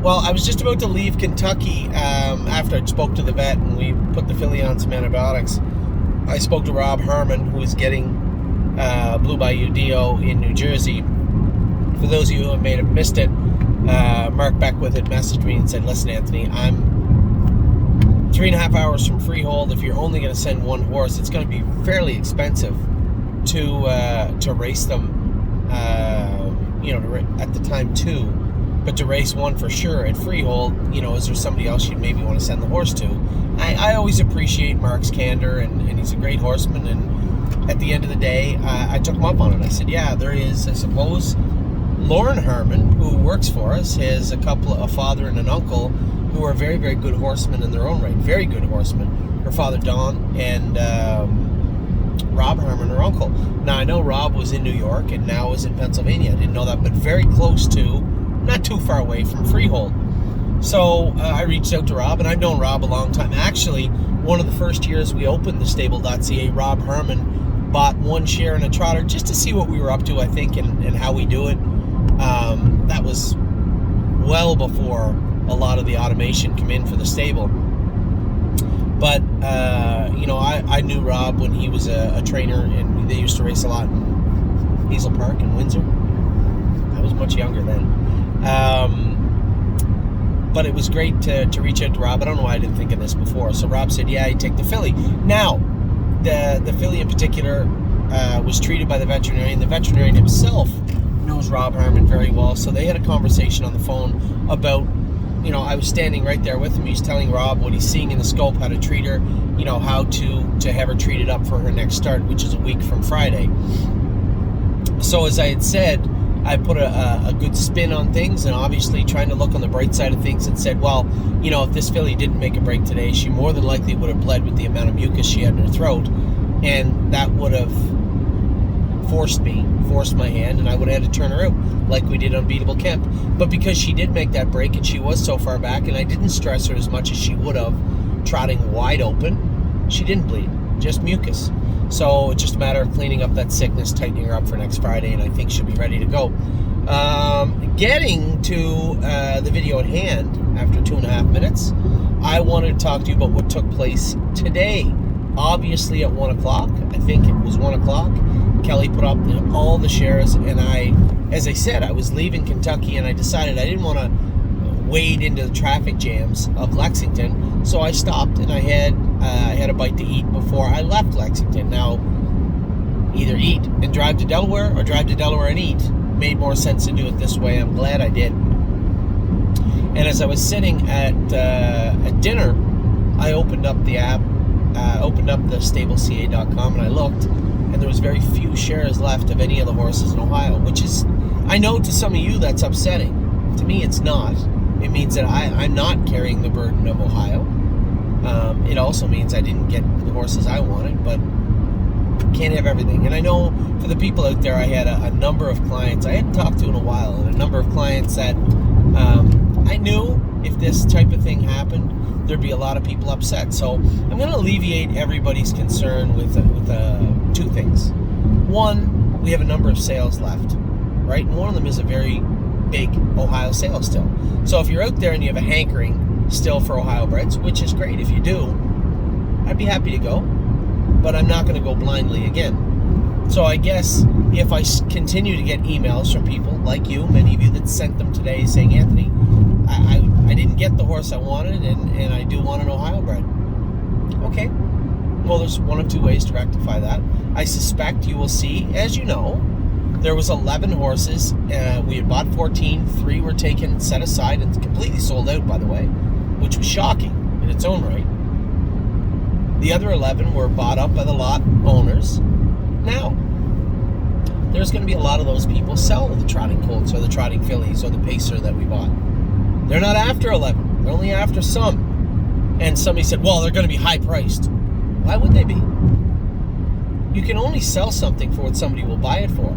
Well, I was just about to leave Kentucky after I spoke to the vet and we put the filly on some antibiotics. I spoke to Rob Harmon, who is getting Blue Bayou Dio in New Jersey. For those of you who may have missed it, Mark Beckwith had messaged me and said, listen, Anthony, I'm 3.5 hours from Freehold. If you're only going to send one horse, it's going to be fairly expensive to race them, at the time too. But to race one for sure at Freehold, is there somebody else you'd maybe want to send the horse to? I always appreciate Mark's candor, and he's a great horseman. And at the end of the day, I took him up on it. I said, yeah, there is, I suppose, Lauren Harmon, who works for us, has a father and an uncle who are very, very good horsemen in their own right. Very good horsemen. Her father, Don, and Rob Harmon, her uncle. Now, I know Rob was in New York and now is in Pennsylvania. I didn't know that, but very close to, not too far away from Freehold. So I reached out to Rob, and I've known Rob a long time. Actually, one of the first years we opened the stable.ca, Rob Harmon bought one share in a trotter just to see what we were up to, I think, and how we do it. That was well before a lot of the automation came in for the stable. But, I knew Rob when he was a trainer, and they used to race a lot in Hazel Park in Windsor. I was much younger then. But it was great to reach out to Rob. I don't know why I didn't think of this before. So Rob said, yeah, he'd take the filly. Now, the filly in particular was treated by the veterinarian. The veterinarian himself knows Rob Harmon very well. So they had a conversation on the phone about, I was standing right there with him. He's telling Rob what he's seeing in the scope, how to treat her, how to have her treated up for her next start, which is a week from Friday. So as I had said, I put a good spin on things, and obviously trying to look on the bright side of things, and said, well, if this filly didn't make a break today, she more than likely would have bled with the amount of mucus she had in her throat, and that would have forced my hand, and I would have had to turn her out like we did on Beatable Kemp. But because she did make that break and she was so far back, and I didn't stress her as much as she would have trotting wide open, she didn't bleed, just mucus. So it's just a matter of cleaning up that sickness, tightening her up for next Friday, and I think she'll be ready to go. Getting to the video at hand after 2.5 minutes, I wanted to talk to you about what took place today. Obviously at 1 o'clock, I think it was 1 o'clock, Kelly put up all the shares, and as I said, I was leaving Kentucky, and I decided I didn't want to wade into the traffic jams of Lexington, so I stopped, and I had a bite to eat before I left Lexington. Now, either eat and drive to Delaware, or drive to Delaware and eat. Made more sense to do it this way. I'm glad I did. And as I was sitting at dinner, I opened up the app, opened up the stableca.com, and I looked, and there was very few shares left of any of the horses in Ohio, which is, I know to some of you that's upsetting. To me, it's not. It means that I'm not carrying the burden of Ohio. It also means I didn't get the horses I wanted, but can't have everything. And I know for the people out there, I had a number of clients I hadn't talked to in a while, and a number of clients that I knew if this type of thing happened, there'd be a lot of people upset. So I'm going to alleviate everybody's concern with two things. One, we have a number of sales left, right? And one of them is a very big Ohio sale still. So if you're out there and you have a hankering still for Ohio breds, which is great if you do, I'd be happy to go, but I'm not going to go blindly again. So I guess if I continue to get emails from people like you, many of you that sent them today saying, Anthony, I didn't get the horse I wanted, and I do want an Ohio bred. Okay, well, there's one of two ways to rectify that. I suspect you will see, as you know, there was 11 horses. We had bought 14. 3 were taken, set aside, and completely sold out, by the way, which was shocking in its own right. The other 11 were bought up by the lot owners. Now, there's going to be a lot of those people sell the trotting colts or the trotting fillies or the pacer that we bought. They're not after 11. They're only after some. And somebody said, well, they're going to be high priced. Why would they be? You can only sell something for what somebody will buy it for.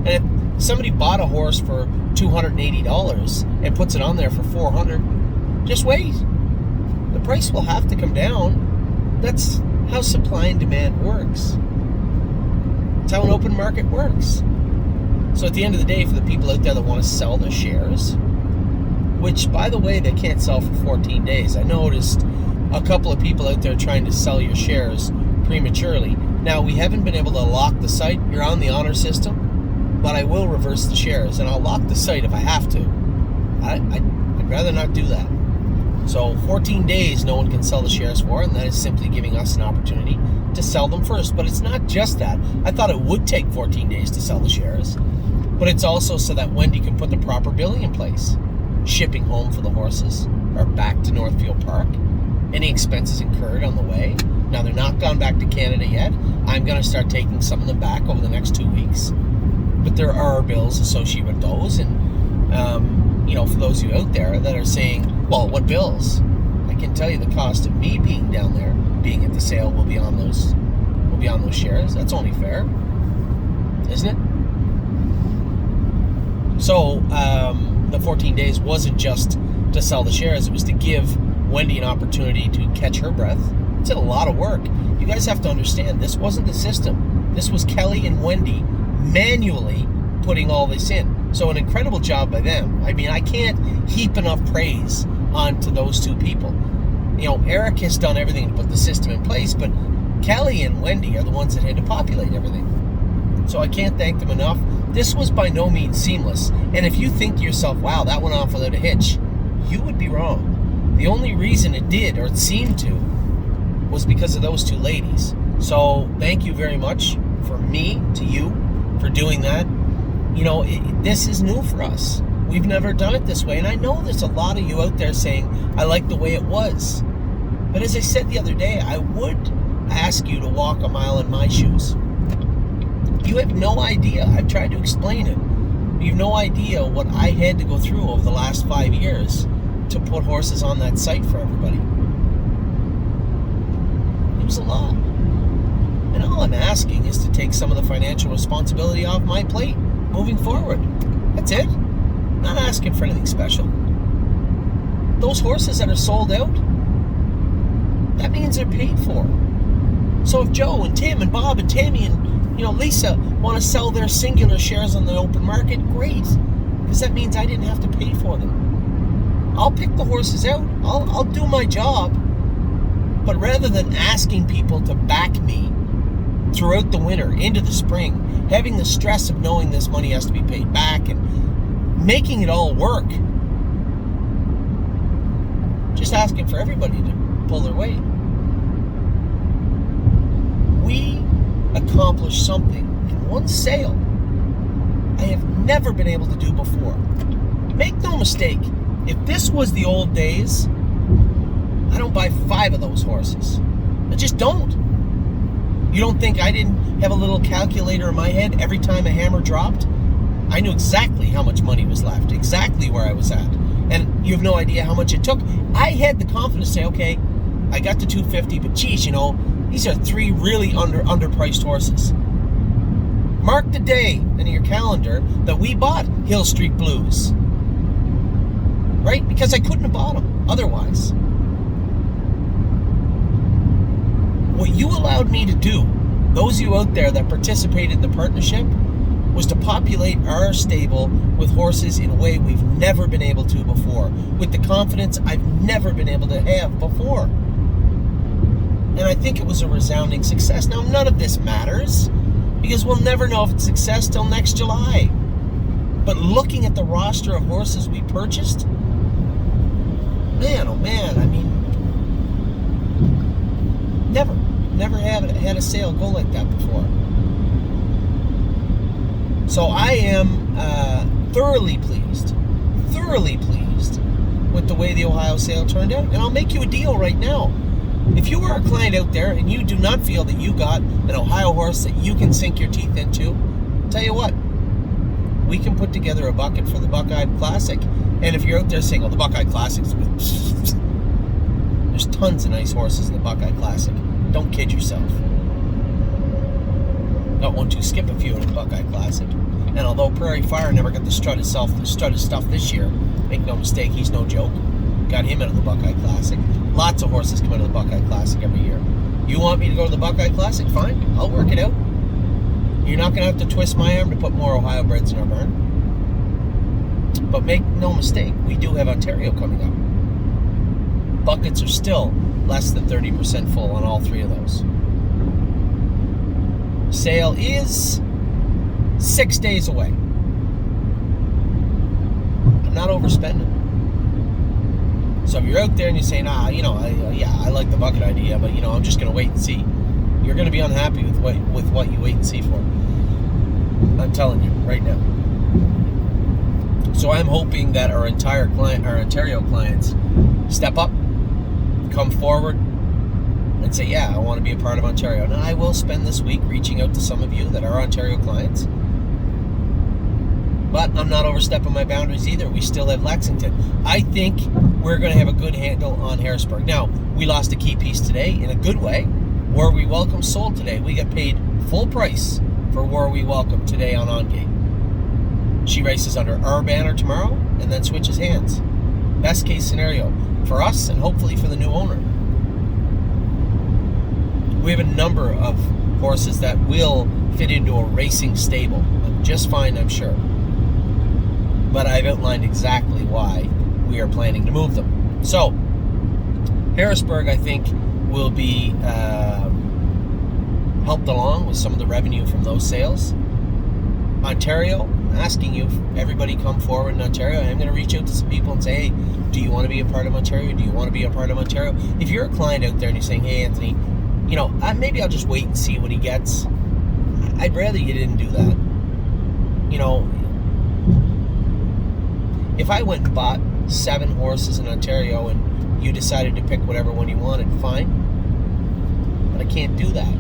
And if somebody bought a horse for $280 and puts it on there for $400, just wait. The price will have to come down. That's how supply and demand works. It's how an open market works. So at the end of the day, for the people out there that want to sell their shares, which, by the way, they can't sell for 14 days. I noticed a couple of people out there trying to sell your shares prematurely. Now, we haven't been able to lock the site. You're on the honor system, but I will reverse the shares, and I'll lock the site if I have to. I'd rather not do that. So 14 days no one can sell the shares for, and that is simply giving us an opportunity to sell them first. But it's not just that. I thought it would take 14 days to sell the shares, but it's also so that Wendy can put the proper billing in place. Shipping home for the horses or back to Northfield Park. Any expenses incurred on the way. Now, they're not gone back to Canada yet. I'm going to start taking some of them back over the next 2 weeks. But there are bills associated with those. And, for those of you out there that are saying, well, what bills? I can tell you the cost of me being down there, being at the sale, will be on those shares. That's only fair, isn't it? So, the 14 days wasn't just to sell the shares. It was to give Wendy an opportunity to catch her breath. It's a lot of work. You guys have to understand, this wasn't the system. This was Kelly and Wendy manually putting all this in. So an incredible job by them. I mean, I can't heap enough praise onto those two people. Eric has done everything to put the system in place, but Kelly and Wendy are the ones that had to populate everything. So I can't thank them enough. This was by no means seamless. And if you think to yourself, wow, that went off without a hitch, you would be wrong. The only reason it did, or it seemed to, was because of those two ladies. So thank you very much from me to you for doing that. This is new for us. We've never done it this way. And I know there's a lot of you out there saying, I like the way it was. But as I said the other day, I would ask you to walk a mile in my shoes. You have no idea. I've tried to explain it. You have no idea what I had to go through over the last 5 years to put horses on that site for everybody. It was a lot. And all I'm asking is to take some of the financial responsibility off my plate moving forward. That's it. I'm not asking for anything special. Those horses that are sold out, that means they're paid for. So if Joe and Tim and Bob and Tammy and Lisa want to sell their singular shares on the open market, great. Because that means I didn't have to pay for them. I'll pick the horses out. I'll do my job. But rather than asking people to back me throughout the winter, into the spring, having the stress of knowing this money has to be paid back and making it all work, just asking for everybody to pull their weight. We accomplished something in one sale I have never been able to do before. Make no mistake, if this was the old days, I don't buy 5 of those horses. I just don't. You don't think I didn't have a little calculator in my head every time a hammer dropped? I knew exactly how much money was left, exactly where I was at. And you have no idea how much it took. I had the confidence to say, okay, I got to 250, but geez, these are 3 really underpriced horses. Mark the day in your calendar that we bought Hill Street Blues. Right? Because I couldn't have bought them otherwise. What you allowed me to do, those of you out there that participated in the partnership, was to populate our stable with horses in a way we've never been able to before, with the confidence I've never been able to have before. And I think it was a resounding success. Now, none of this matters, because we'll never know if it's a success till next July. But looking at the roster of horses we purchased, man, oh man, I mean, never had a sale go like that before. So I am thoroughly pleased with the way the Ohio sale turned out. And I'll make you a deal right now. If you are a client out there and you do not feel that you got an Ohio horse that you can sink your teeth into, tell you what, we can put together a bucket for the Buckeye Classic. And if you're out there saying, oh, the Buckeye Classic, there's tons of nice horses in the Buckeye Classic. Don't kid yourself. Not one to skip a few in the Buckeye Classic. And although Prairie Fire never got to strut his stuff this year, make no mistake, he's no joke. Got him out of the Buckeye Classic. Lots of horses come out of the Buckeye Classic every year. You want me to go to the Buckeye Classic? Fine, I'll work it out. You're not going to have to twist my arm to put more Ohio breds in our barn. But make no mistake, we do have Ontario coming up. Buckets are still less than 30% full on all 3 of those. Sale is 6 days away. I'm not overspending. So if you're out there and you're saying, I like the bucket idea, but I'm just going to wait and see. You're going to be unhappy with what you wait and see for. I'm telling you right now. So I'm hoping that our Ontario clients step up, come forward, and say, yeah, I want to be a part of Ontario. Now, I will spend this week reaching out to some of you that are Ontario clients. But I'm not overstepping my boundaries either. We still have Lexington. I think we're going to have a good handle on Harrisburg. Now, we lost a key piece today in a good way. Where We Welcome sold today. We got paid full price for Where We Welcome today on OnGate. She races under our banner tomorrow and then switches hands. Best case scenario for us and hopefully for the new owner. We have a number of horses that will fit into a racing stable just fine, I'm sure. But I've outlined exactly why we are planning to move them. So, Harrisburg, I think, will be helped along with some of the revenue from those sales. Ontario, I'm asking you, everybody come forward in Ontario. I'm going to reach out to some people and say, hey, do you want to be a part of Ontario? Do you want to be a part of Ontario? If you're a client out there and you're saying, hey, Anthony, maybe I'll just wait and see what he gets. I'd rather you didn't do that. If I went and bought 7 horses in Ontario and you decided to pick whatever one you wanted, fine. But I can't do that.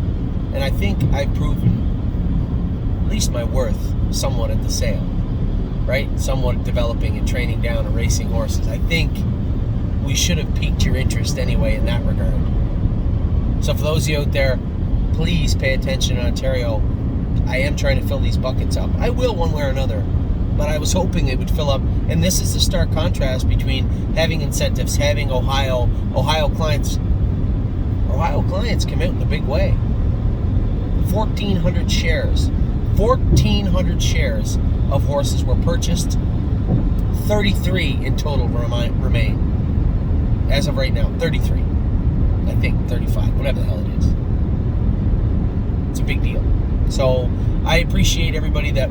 And I think I've proven at least my worth somewhat at the sale, right? Somewhat developing and training down and racing horses. I think we should have piqued your interest anyway in that regard. So for those of you out there, please pay attention in Ontario. I am trying to fill these buckets up. I will one way or another, but I was hoping it would fill up. And this is the stark contrast between having incentives, having Ohio clients. Ohio clients come out in a big way. 1,400 shares. 1,400 shares of horses were purchased. 33 in total remain. As of right now, 33. I think 35, whatever the hell it is. It's a big deal. So I appreciate everybody that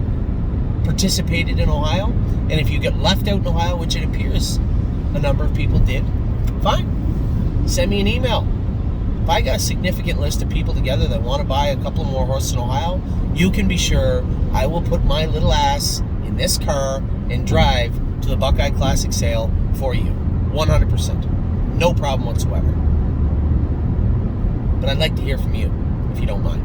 participated in Ohio. And if you get left out in Ohio, which it appears a number of people did, fine. Send me an email. If I got a significant list of people together that want to buy a couple more horses in Ohio, you can be sure I will put my little ass in this car and drive to the Buckeye Classic sale for you. 100%. No problem whatsoever. But I'd like to hear from you, if you don't mind.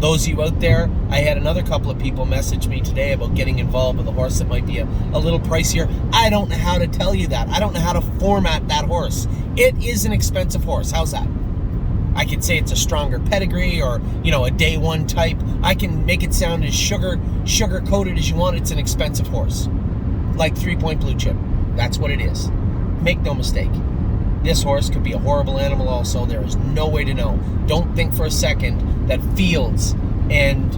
Those of you out there, I had another couple of people message me today about getting involved with a horse that might be a little pricier. I don't know how to tell you that. I don't know how to format that horse. It is an expensive horse. How's that? I could say it's a stronger pedigree or, a day one type. I can make it sound as sugar-coated as you want. It's an expensive horse. Like 3-Point Blue Chip. That's what it is. Make no mistake. This horse could be a horrible animal also. There is no way to know. Don't think for a second that fields and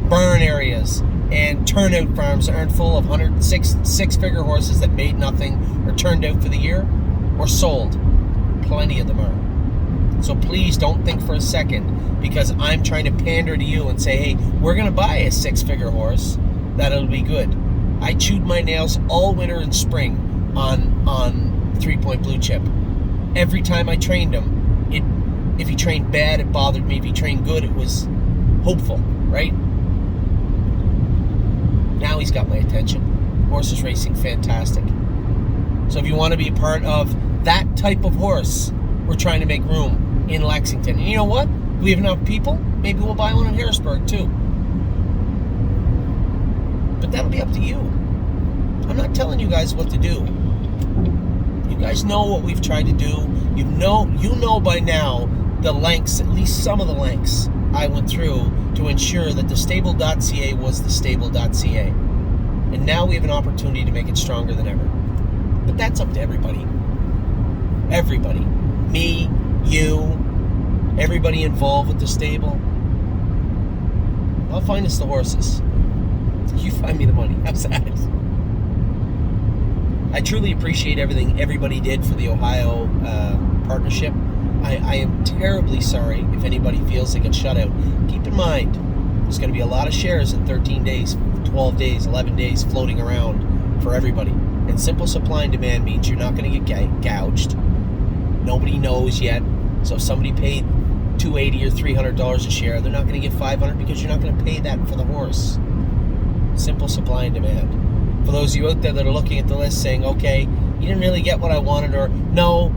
burn areas and turnout farms aren't full of six-figure horses that made nothing or turned out for the year or sold. Plenty of them are. So please don't think for a second because I'm trying to pander to you and say, hey, we're going to buy a 6-figure horse that it'll be good. I chewed my nails all winter and spring on 3-Point Blue Chip. Every time I trained him, if he trained bad, it bothered me. If he trained good, it was hopeful, right? Now he's got my attention. Horse is racing fantastic. So if you want to be a part of that type of horse, we're trying to make room in Lexington. And you know what? If we have enough people, maybe we'll buy one in Harrisburg too. But that'll be up to you. I'm not telling you guys what to do. You guys know what we've tried to do. You know by now the lengths, at least some of the lengths I went through to ensure that the stable.ca was the stable.ca. And now we have an opportunity to make it stronger than ever. But that's up to everybody. Everybody. Me, you, everybody involved with the stable. I'll find us the horses. You find me the money. How's that? I truly appreciate everything everybody did for the Ohio partnership. I am terribly sorry if anybody feels they get shut out. Keep in mind, there's going to be a lot of shares in 13 days, 12 days, 11 days floating around for everybody. And simple supply and demand means you're not going to get gouged. Nobody knows yet. So if somebody paid $280 or $300 a share, they're not going to get $500 because you're not going to pay that for the horse. Simple supply and demand. For those of you out there that are looking at the list saying, okay, you didn't really get what I wanted, or no,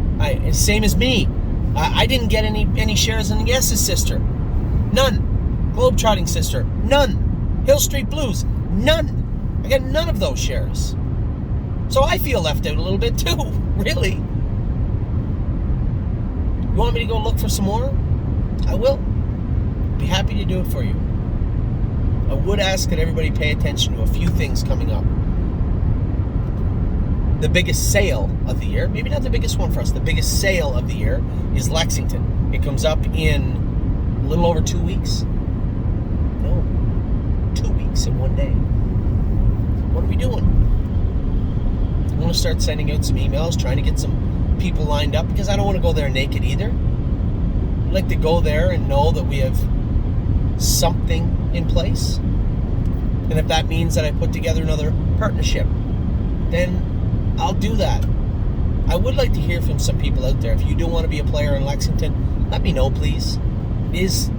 same as me. I didn't get any shares in Yes's sister. None. Globetrotting sister. None. Hill Street Blues. None. I got none of those shares. So I feel left out a little bit too, really. You want me to go look for some more? I will. Be happy to do it for you. I would ask that everybody pay attention to a few things coming up. The biggest sale of the year, maybe not the biggest one for us, the biggest sale of the year is Lexington. It comes up in a little over 2 weeks. No, 2 weeks in one day. What are we doing? I want to start sending out some emails, trying to get some people lined up, because I don't want to go there naked either. I'd like to go there and know that we have something in place. And if that means that I put together another partnership, then I'll do that. I would like to hear from some people out there. If you do want to be a player in Lexington, let me know, please. It is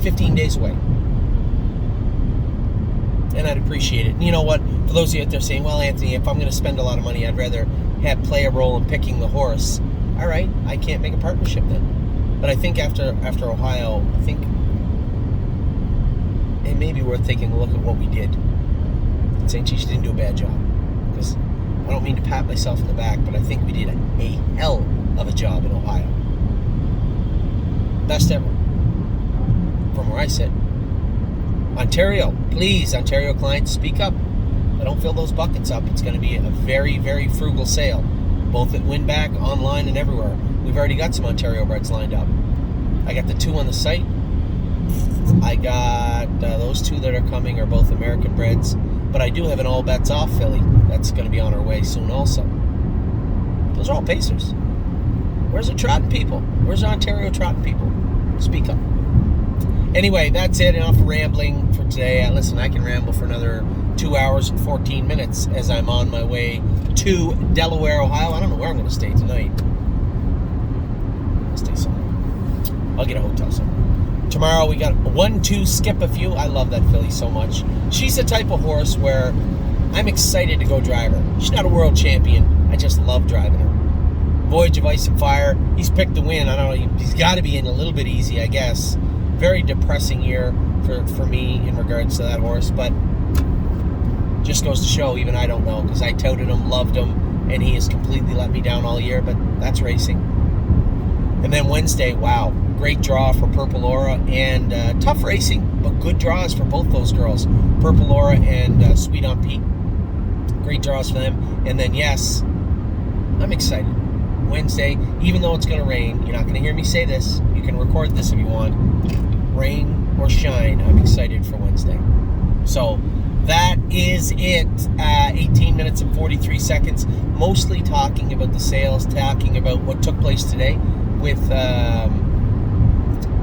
15 days away. And I'd appreciate it. And you know what? For those of you out there saying, well, Anthony, if I'm going to spend a lot of money, I'd rather play a role in picking the horse. All right, I can't make a partnership then. But I think after Ohio, I think it may be worth taking a look at what we did. And saying, geez, you didn't do a bad job. Because I don't mean to pat myself in the back, but I think we did a hell of a job in Ohio. Best ever. From where I sit. Ontario, please, Ontario clients, speak up. I don't fill those buckets up. It's going to be a very, very frugal sale, both at Winback, online, and everywhere. We've already got some Ontario breds lined up. I got the 2 on the site. I got those 2 that are coming are both American breds, but I do have an all bets off filly that's going to be on her way soon also. Those are all pacers. Where's the trotting people? Where's the Ontario trotting people? Speak up. Anyway, that's it. Enough rambling for today. Listen, I can ramble for another 2 hours and 14 minutes as I'm on my way to Delaware, Ohio. I don't know where I'm going to stay tonight. I'll stay somewhere. I'll get a hotel somewhere. Tomorrow we got 1-2 skip a few. I love that filly so much. She's the type of horse where I'm excited to go drive her. She's not a world champion. I just love driving her. Voyage of Ice and Fire. He's picked the win. I don't know. He's got to be in a little bit easy, I guess. Very depressing year for me in regards to that horse, but just goes to show even I don't know, because I touted him, loved him, and he has completely let me down all year, but that's racing. And then Wednesday, wow, great draw for Purple Aura, and tough racing, but good draws for both those girls, Purple Aura and Sweet on Pete. Great draws for them. And then, yes, I'm excited. Wednesday, even though it's going to rain, you're not going to hear me say this. You can record this if you want. Rain or shine, I'm excited for Wednesday. So that is it. 18 minutes and 43 seconds. Mostly talking about the sales, talking about what took place today with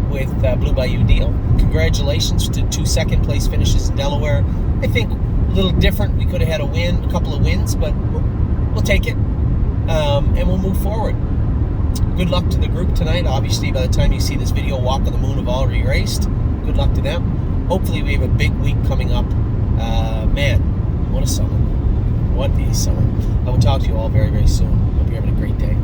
Blue Bayou Deal. Congratulations to 2 second place finishes in Delaware. I think a little different. We could have had a couple of wins, but we'll take it. And we'll move forward. Good luck to the group tonight. Obviously, by the time you see this video, Walk on the Moon have already raced. Good luck to them. Hopefully, we have a big week coming up. Man, what a summer. What a summer. I will talk to you all very, very soon. Hope you're having a great day.